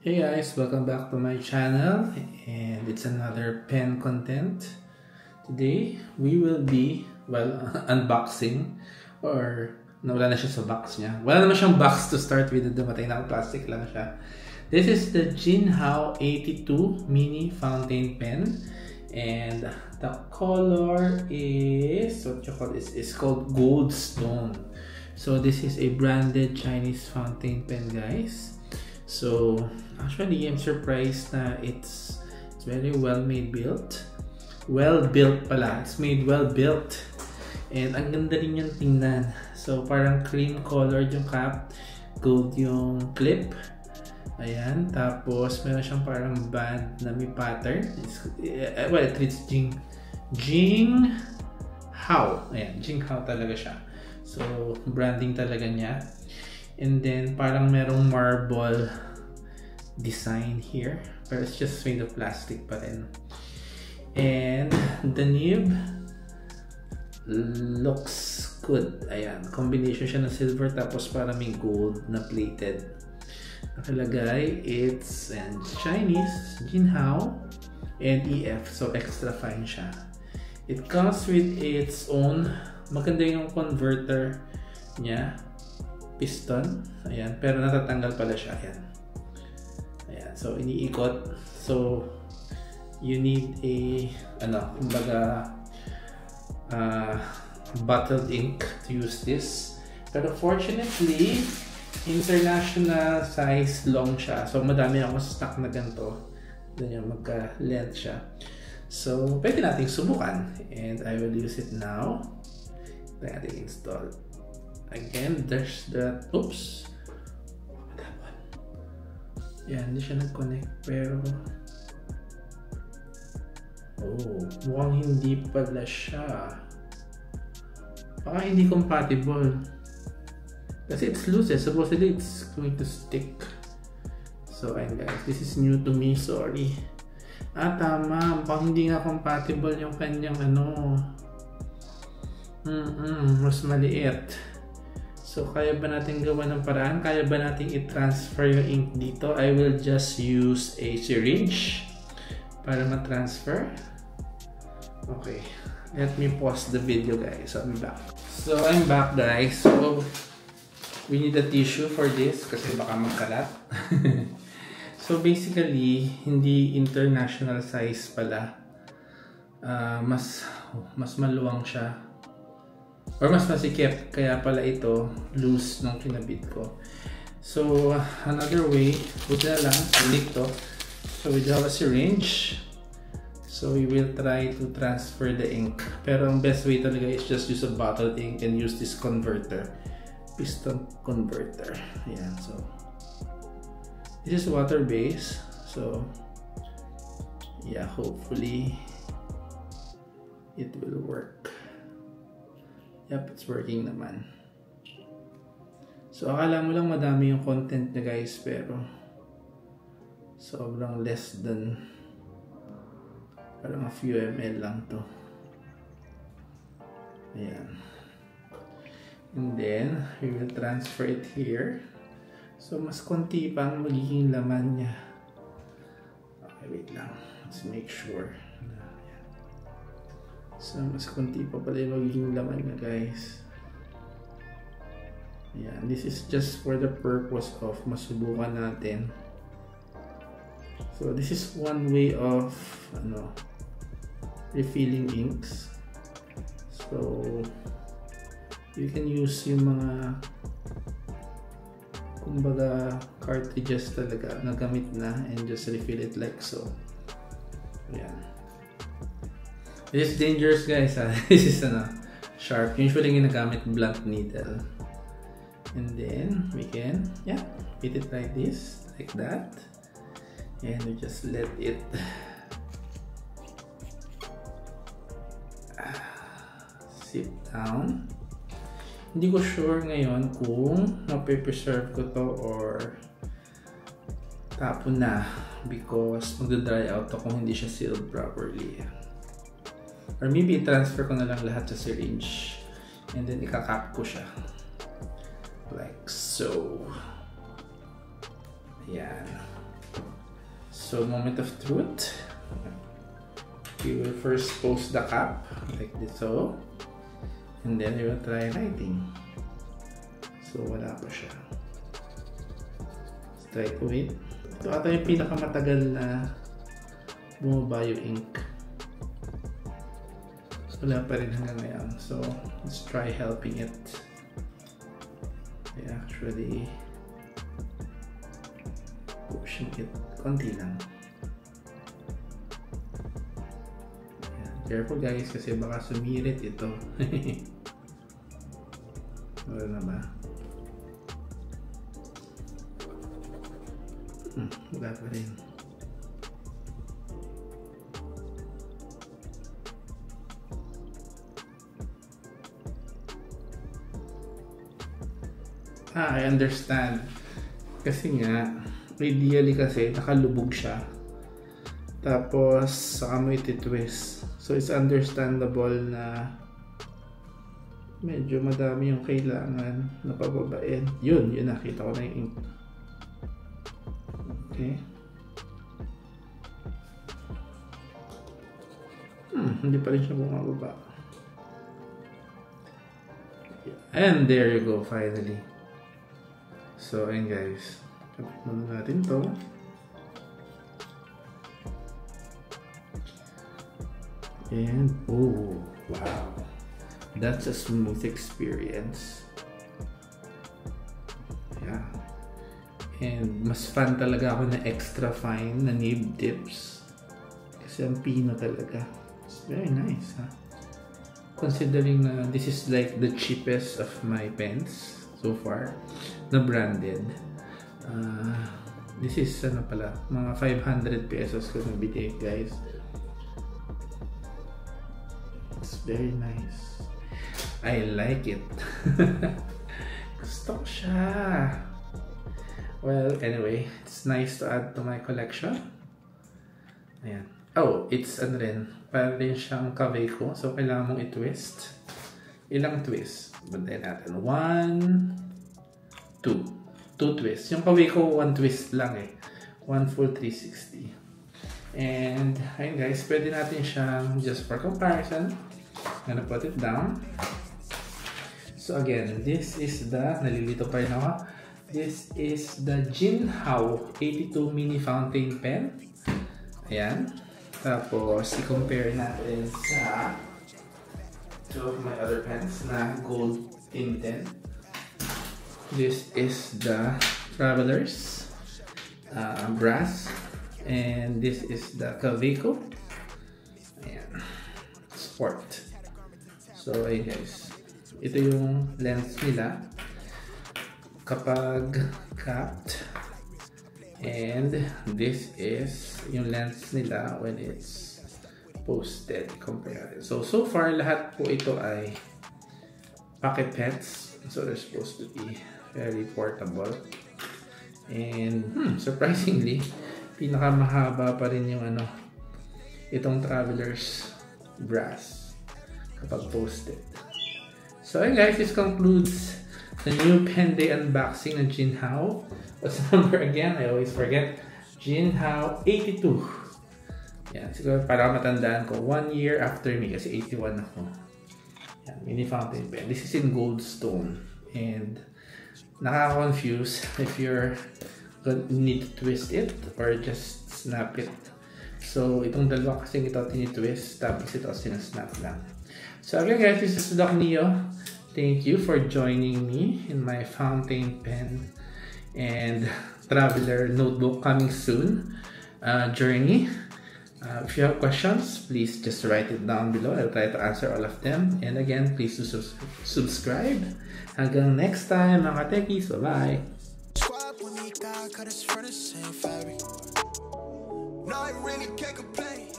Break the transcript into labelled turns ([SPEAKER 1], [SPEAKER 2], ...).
[SPEAKER 1] Hey guys, welcome back to my channel, and it's another pen content. Today we will be unboxing, or nawala na siya sa box niya. Wala naman siyang box to start with, dumating na plastic lang siya. This is the Jinhao 82 mini fountain pen, and the color is is called Goldstone. So this is a branded Chinese fountain pen, guys. So actually, I'm surprised na it's very well built. Well built pala. It's made well built. And ang ganda rin yung tingnan. So parang cream colored yung cap, gold yung clip. Ayan, tapos meron siyang parang band na may pattern. It reads Jinhao. Ayan, Jinhao talaga siya. So branding talaga niya. And then parang merong marble design here, but it's just made of plastic pa rin. And the nib looks good. Ayan, combination siya ng silver tapos parang may gold na plated. Nakalagay, it's Chinese, Jinhao, and EF, so extra fine siya. It comes with its own, maganda yung converter niya, piston. Ayan, pero natatanggal pala siya. Ayan. Ayan, so iniikot. So you need a kumbaga bottled ink to use this. Pero fortunately, international size long siya. So madami ako stock na ganito. Ganyan, magka-length siya. So pwede nating subukan. And I will use it now. Pwede natin install. Again, there's that. Oops. That one. Yan, hindi siya nag-connect. Pero mukhang hindi pala siya. Baka hindi compatible. Kasi it's loose eh. Supposedly it's going to stick. So ayun guys, this is new to me. Sorry. Tama. Mukhang hindi nga compatible yung kanyang mas maliit. So, kaya ba natin gawa ng paraan? Kaya ba natin i-transfer yung ink dito? I will just use a syringe para ma-transfer. Okay. Let me pause the video, guys. I'll be back. So, I'm back, guys. So, we need a tissue for this kasi baka magkalat. So, basically, hindi international size pala. Mas maluwang siya. Or mas masikip, kaya pala ito loose nung kinabit ko. So another way, buti na lang, ulit to. So we have a syringe. So we will try to transfer the ink. Pero ang best way talaga is just use a bottled ink and use this converter. Piston converter. Ayan, so this is water based. So yeah, hopefully it will work. Yep, it's working naman. So, akala mo lang madami yung content na guys, pero sobrang less than parang a few ml lang to. Ayan. And then, we will transfer it here. So, mas konti pang magiging laman niya. Okay, wait lang. Let's make sure. So, mas konti pa pala yung magiging laman na guys. Ayan, this is just for the purpose of masubukan natin. So, this is one way of refilling inks. So, you can use yung mga kumbaga cartridges talaga na gamit na and just refill it like so. Ayan. This is dangerous guys. This is sharp. Usually ginagamit blunt needle. And then we can hit it like this, like that. And we just let it sit down. Hindi ko sure ngayon kung mape-preserve ko to or tapon na because magda-dry out to kung hindi siya sealed properly. Or maybe i-transfer ko na lang lahat sa syringe and then ikakap ko siya like so. Ayan. So, moment of truth. We will first post the cap like this, so. And then we will try writing. So, wala pa siya. Let's try to wait. Ito ata yung pinakamatagal na bumaba yung ink. So, wala pa rin hanggang ngayon. So, let's try helping it. I actually pushing it konti lang. Ayan. Careful guys kasi baka sumirit ito. Wala na ba? Wala pa rin. I understand. Kasi nga, ideally kasi nakalubog siya. Tapos, saka mo iti-twist. So, it's understandable na medyo madami yung kailangan na pababain. Yun nakita ko na yung ink. Okay. Hindi pa rin siya bumababa. And there you go, finally. So, ayun guys. Kapit muna natin to. And, oh, wow. That's a smooth experience. Yeah. And mas fan talaga ako na extra fine na nib tips. Kasi ang pino talaga. It's very nice, huh? Considering na this is like the cheapest of my pens so far na branded. This is ano pala, mga 500 pesos ko nabili guys. It's very nice. I like it. Gusto ko siya. Well, anyway, it's nice to add to my collection. Ayan. Oh, it's ano rin, para rin siyang Kaweco. So, kailangan mong i-twist. Ilang twist? Bantayan natin. 1, 2. 2 twists. Yung Kaweco, 1 twist lang eh. 1 full 360. And, ayun guys, pwede natin siyang, just for comparison, I'm gonna put it down. So again, this is the, nalilito pa rin ako. This is the Jinhao 82 mini fountain pen. Ayan. Tapos, i-compare natin sa two of my other pens na gold tinted. This is the Travelers brass. And this is the Kaweco. Ayan. Sport. So, ayun guys. Ito yung lens nila kapag capped. And this is yung lens nila when it's posted. Compare it. So far, lahat po ito ay pocket pens. So, they're supposed to be very portable. And, surprisingly, pinakamahaba pa rin yung ano, itong Travelers brass kapag posted. So ayun guys, this concludes the new pen day unboxing ng Jinhao. What's the number again? I always forget. Jinhao 82. Yan, siguro para matandaan ko 1 year after me kasi 81 ako. Yan, mini fountain pen. This is in gold stone and nakaka-confuse if you're need to twist it or just snap it. So, itong dalawa kasing ito tinitwist, tapos ito sinasnap lang. So, again guys, this is Doc Neo. Thank you for joining me in my fountain pen and Traveler notebook coming soon journey. If you have questions, please just write it down below. I'll try to answer all of them. And again, please do subscribe. Hanggang next time, mga techies. Bye-bye. No, I really can't complain.